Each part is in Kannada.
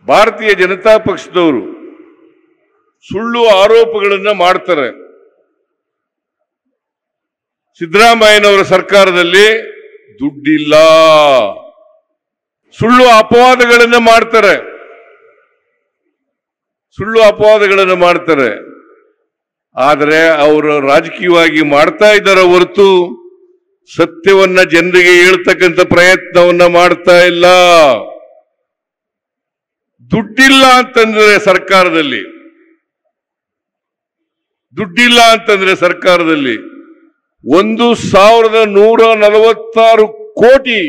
ಭಾರತೀಯ ಜನತಾ ಪಕ್ಷದವರು ಸುಳ್ಳು ಆರೋಪಗಳನ್ನು ಮಾಡ್ತಾರೆ. ಸಿದ್ದರಾಮಯ್ಯನವರ ಸರ್ಕಾರದಲ್ಲಿ ದುಡ್ಡಿಲ್ಲ, ಸುಳ್ಳು ಅಪವಾದಗಳನ್ನು ಮಾಡ್ತಾರೆ, ಆದರೆ ಅವರು ರಾಜಕೀಯವಾಗಿ ಮಾಡ್ತಾ ಇದ್ದಾರೆ ಹೊರತು ಸತ್ಯವನ್ನ ಜನರಿಗೆ ಹೇಳ್ತಕ್ಕಂಥ ಪ್ರಯತ್ನವನ್ನ ಮಾಡ್ತಾ ಇಲ್ಲ. ದುಡ್ಡಿಲ್ಲ ಅಂತಂದ್ರೆ ಸರ್ಕಾರದಲ್ಲಿ 1146 ಕೋಟಿ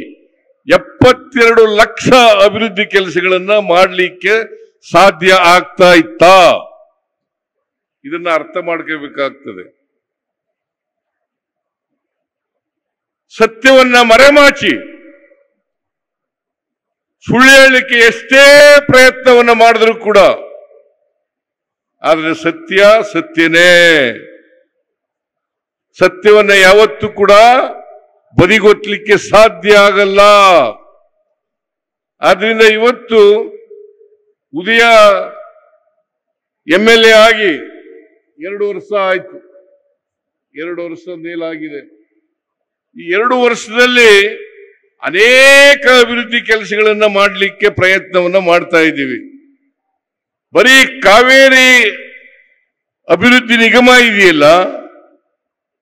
72 ಲಕ್ಷ ಅಭಿವೃದ್ಧಿ ಕೆಲಸಗಳನ್ನ ಮಾಡಲಿಕ್ಕೆ ಸಾಧ್ಯ ಆಗ್ತಾ ಇತ್ತಾ? ಇದನ್ನ ಅರ್ಥ ಮಾಡ್ಕೋಬೇಕಾಗ್ತದೆ. ಸತ್ಯವನ್ನ ಮರೆಮಾಚಿ ಸುಳ್ಳು ಹೇಳಲಿಕ್ಕೆ ಎಷ್ಟೇ ಪ್ರಯತ್ನವನ್ನ ಮಾಡಿದ್ರು ಕೂಡ, ಆದರೆ ಸತ್ಯನೇ. ಸತ್ಯವನ್ನ ಯಾವತ್ತೂ ಕೂಡ ಬದಿಗೊತ್ತಲಿಕ್ಕೆ ಸಾಧ್ಯ ಆಗಲ್ಲ. ಆದ್ರಿಂದ ಇವತ್ತು ಉದಯ MLA ಆಗಿ 2 ವರ್ಷ ಆಯ್ತು, 2 ವರ್ಷ ಮೇಲಾಗಿದೆ. ಈ 2 ವರ್ಷದಲ್ಲಿ ಅನೇಕ ಅಭಿವೃದ್ಧಿ ಕೆಲಸಗಳನ್ನ ಮಾಡಲಿಕ್ಕೆ ಪ್ರಯತ್ನವನ್ನ ಮಾಡ್ತಾ ಇದ್ದೀವಿ. ಬರೀ ಕಾವೇರಿ ಅಭಿವೃದ್ಧಿ ನಿಗಮ ಇದೆಯಲ್ಲ,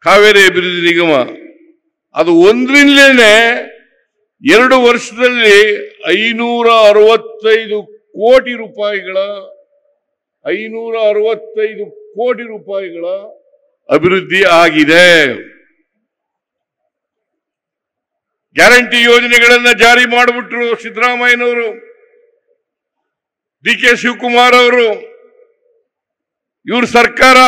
ಕಾವೇರಿ ಅಭಿವೃದ್ಧಿ ನಿಗಮ, ಅದು ಒಂದ್ರಿಂದಲೇ 2 ವರ್ಷದಲ್ಲಿ 565 ಕೋಟಿ ರೂಪಾಯಿಗಳ ಅಭಿವೃದ್ಧಿ ಆಗಿದೆ. ಗ್ಯಾರಂಟಿ ಯೋಜನೆಗಳನ್ನ ಜಾರಿ ಮಾಡಿಬಿಟ್ರು ಸಿದ್ದರಾಮಯ್ಯನವರು, DK ಶಿವಕುಮಾರ್ ಅವರು, ಇವ್ರ ಸರ್ಕಾರ.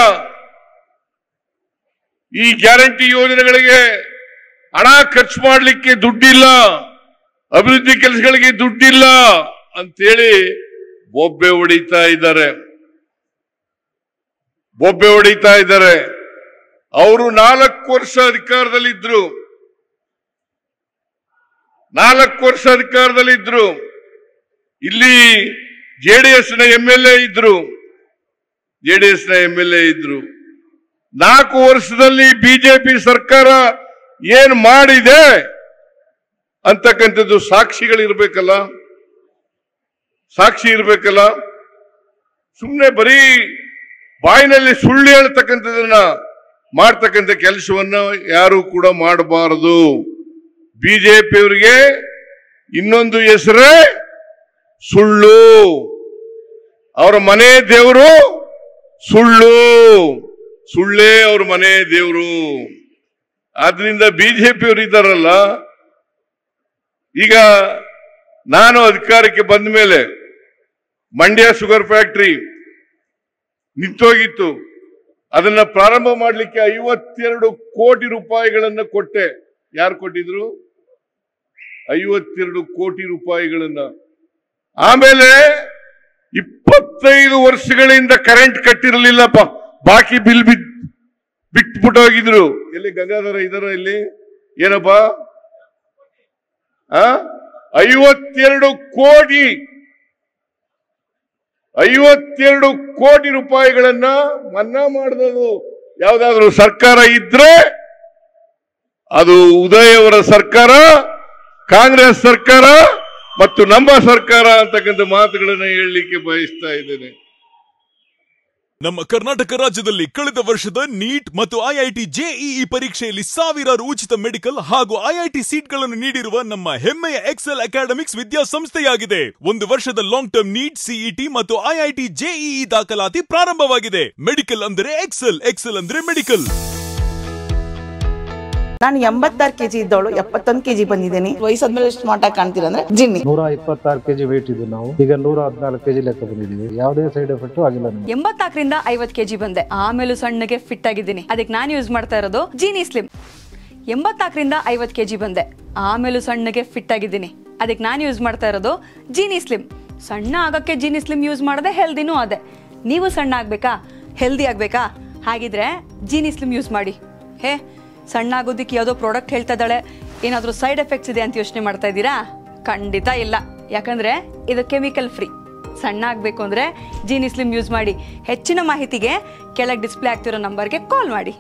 ಈ ಗ್ಯಾರಂಟಿ ಯೋಜನೆಗಳಿಗೆ ಹಣ ಖರ್ಚು ಮಾಡಲಿಕ್ಕೆ ದುಡ್ಡಿಲ್ಲ, ಅಭಿವೃದ್ಧಿ ಕೆಲಸಗಳಿಗೆ ದುಡ್ಡಿಲ್ಲ ಅಂತೇಳಿ ಬೊಬ್ಬೆ ಹೊಡಿತಾ ಇದ್ದಾರೆ. ಅವರು 4 ವರ್ಷ ಅಧಿಕಾರದಲ್ಲಿದ್ರು. 4 ವರ್ಷ ಅಧಿಕಾರದಲ್ಲಿದ್ರು. ಇಲ್ಲಿ ಜೆಡಿಎಸ್ನ MLA ಇದ್ರು. 4 ವರ್ಷದಲ್ಲಿ ಬಿಜೆಪಿ ಸರ್ಕಾರ ಏನ್ ಮಾಡಿದೆ ಅಂತಕ್ಕಂಥದ್ದು ಸಾಕ್ಷಿ ಇರ್ಬೇಕಲ್ಲ. ಸುಮ್ಮನೆ ಬರೀ ಬಾಯಿನಲ್ಲಿ ಸುಳ್ಳು ಹೇಳ್ತಕ್ಕಂಥದನ್ನ ಮಾಡ್ತಕ್ಕಂಥ ಕೆಲಸವನ್ನ ಯಾರು ಕೂಡ ಮಾಡಬಾರದು. ಬಿಜೆಪಿಯವರಿಗೆ ಇನ್ನೊಂದು ಹೆಸರೇ ಸುಳ್ಳು. ಅವರ ಮನೆ ದೇವರು ಸುಳ್ಳೇ ಅವ್ರ ಮನೆ ದೇವರು. ಆದ್ರಿಂದ ಬಿಜೆಪಿಯವರು ಇದ್ದಾರಲ್ಲ, ಈಗ ನಾನು ಅಧಿಕಾರಕ್ಕೆ ಬಂದ ಮೇಲೆ ಮಂಡ್ಯ ಶುಗರ್ ಫ್ಯಾಕ್ಟರಿ ನಿಂತೋಗಿತ್ತು. ಅದನ್ನ ಪ್ರಾರಂಭ ಮಾಡಲಿಕ್ಕೆ 52 ಕೋಟಿ ರೂಪಾಯಿಗಳನ್ನ ಕೊಟ್ಟೆ. ಯಾರು ಕೊಟ್ಟಿದ್ರು? 52 ಕೋಟಿ ರೂಪಾಯಿಗಳನ್ನ. ಆಮೇಲೆ 25 ವರ್ಷಗಳಿಂದ ಕರೆಂಟ್ ಕಟ್ಟಿರಲಿಲ್ಲಪ್ಪ, ಬಾಕಿ ಬಿಲ್ ಬಿಟ್ಬಿಟ್ಟೋಗಿದ್ರು. ಎಲ್ಲಿ ಗಂಗಾಧರ ಇದಾರ? ಇಲ್ಲಿ ಏನಪ್ಪ 52 ಕೋಟಿ ರೂಪಾಯಿಗಳನ್ನ ಮನ್ನಾ ಮಾಡಿದ್ರು. ಯಾವ್ದಾದ್ರು ಸರ್ಕಾರ ಇದ್ರೆ ಅದು ಉದಯ್ ಅವರ ಸರ್ಕಾರ, ಕಾಂಗ್ರೆಸ್ ಸರ್ಕಾರ ಮತ್ತು ನಮ್ಮ ಸರ್ಕಾರ ಅಂತಕ್ಕಂಥ ಮಾತುಗಳನ್ನ ಹೇಳಲಿಕ್ಕೆ ಬಯಸ್ತಾ ಇದ್ದೇನೆ. ನಮ್ಮ ಕರ್ನಾಟಕ ರಾಜ್ಯದಲ್ಲಿ ಕಳೆದ ವರ್ಷದ ನೀಟ್ ಮತ್ತು IIT JEE ಪರೀಕ್ಷೆಯಲ್ಲಿ ಸಾವಿರಾರು ಉಚಿತ ಮೆಡಿಕಲ್ ಹಾಗೂ IIT ಸೀಟ್ಗಳನ್ನು ನೀಡಿರುವ ನಮ್ಮ ಹೆಮ್ಮೆಯ ಎಕ್ಸೆಲ್ ಅಕಾಡೆಮಿಕ್ಸ್ ವಿದ್ಯಾಸಂಸ್ಥೆಯಾಗಿದೆ. 1 ವರ್ಷದ ಲಾಂಗ್ ಟರ್ಮ್ ನೀಟ್, CET ಮತ್ತು IIT JEE ದಾಖಲಾತಿ ಪ್ರಾರಂಭವಾಗಿದೆ. ಮೆಡಿಕಲ್ ಅಂದರೆ ಎಕ್ಸೆಲ್ ಅಂದ್ರೆ ಮೆಡಿಕಲ್. ನಾನು 86 kg ಇದ್ದವಳು 71 kg ಬಂದಿದ್ದೀನಿ. ವಯಸ್ಸಾದ್ಮೇಲೆ ಸ್ಮಾರ್ಟ್ ಆಗಿ ಕಾಣ್ತೀರಾ ಅಂದ್ರೆ ಜಿನ್ನಿ. 126 kg ವೇಟ್ ಇದ್ದು ನಾವು ಈಗ 114 kg ಲೆಕ್ಕ ಬಂದಿದ್ದೀವಿ. ಯಾವುದೇ ಸೈಡ್ ಎಫೆಕ್ಟ್ ಆಗಿಲ್ಲ. 84ರಿಂದ 50 kg ಬಂದೆ, ಆಮೇಲೆ ಸಣ್ಣಗೆ ಫಿಟ್ ಆಗಿದ್ದೀನಿ. ಅದಕ್ಕೆ ನಾನು ಯೂಸ್ ಮಾಡ್ತಾ ಇರೋದು ಜೀನಿ ಸ್ಲಿಮ್. 84ರಿಂದ 50 kg ಬಂದೆ, ಆಮೇಲೆ ಸಣ್ಣಗೆ ಫಿಟ್ ಆಗಿದ್ದೀನಿ. ಅದಕ್ಕೆ ನಾನು ಯೂಸ್ ಮಾಡ್ತಾ ಇರೋದು ಜೀನಿ ಸ್ಲಿಮ್. ಸಣ್ಣ ಆಗಕ್ಕೆ ಜೀನಿ ಸ್ಲಿಮ್ ಯೂಸ್ ಮಾಡದೆ ಹೆಲ್ದಿನೂ ಅದೇ. ನೀವು ಸಣ್ಣ ಆಗ್ಬೇಕಾ, ಹೆಲ್ದಿ ಆಗ್ಬೇಕಾ? ಹಾಗಿದ್ರೆ ಜೀನಿ ಸ್ಲಿಮ್ ಯೂಸ್ ಮಾಡಿ. ಸಣ್ಣ ಆಗೋದಕ್ಕೆ ಯಾವುದೋ ಪ್ರಾಡಕ್ಟ್ ಹೇಳ್ತಾ ಇದ್ದಾಳೆ, ಏನಾದರೂ ಸೈಡ್ ಎಫೆಕ್ಟ್ಸ್ ಇದೆ ಅಂತ ಯೋಚನೆ ಮಾಡ್ತಾ ಇದ್ದೀರಾ? ಖಂಡಿತ ಇಲ್ಲ, ಯಾಕಂದ್ರೆ ಇದು ಕೆಮಿಕಲ್ ಫ್ರೀ. ಸಣ್ಣ ಆಗಬೇಕು ಅಂದರೆ ಜೀನಿ ಸ್ಲಿಮ್ ಯೂಸ್ ಮಾಡಿ. ಹೆಚ್ಚಿನ ಮಾಹಿತಿಗೆ ಕೆಳಗೆ ಡಿಸ್ಪ್ಲೇ ಆಗ್ತಿರೋ ನಂಬರ್ಗೆ ಕಾಲ್ ಮಾಡಿ.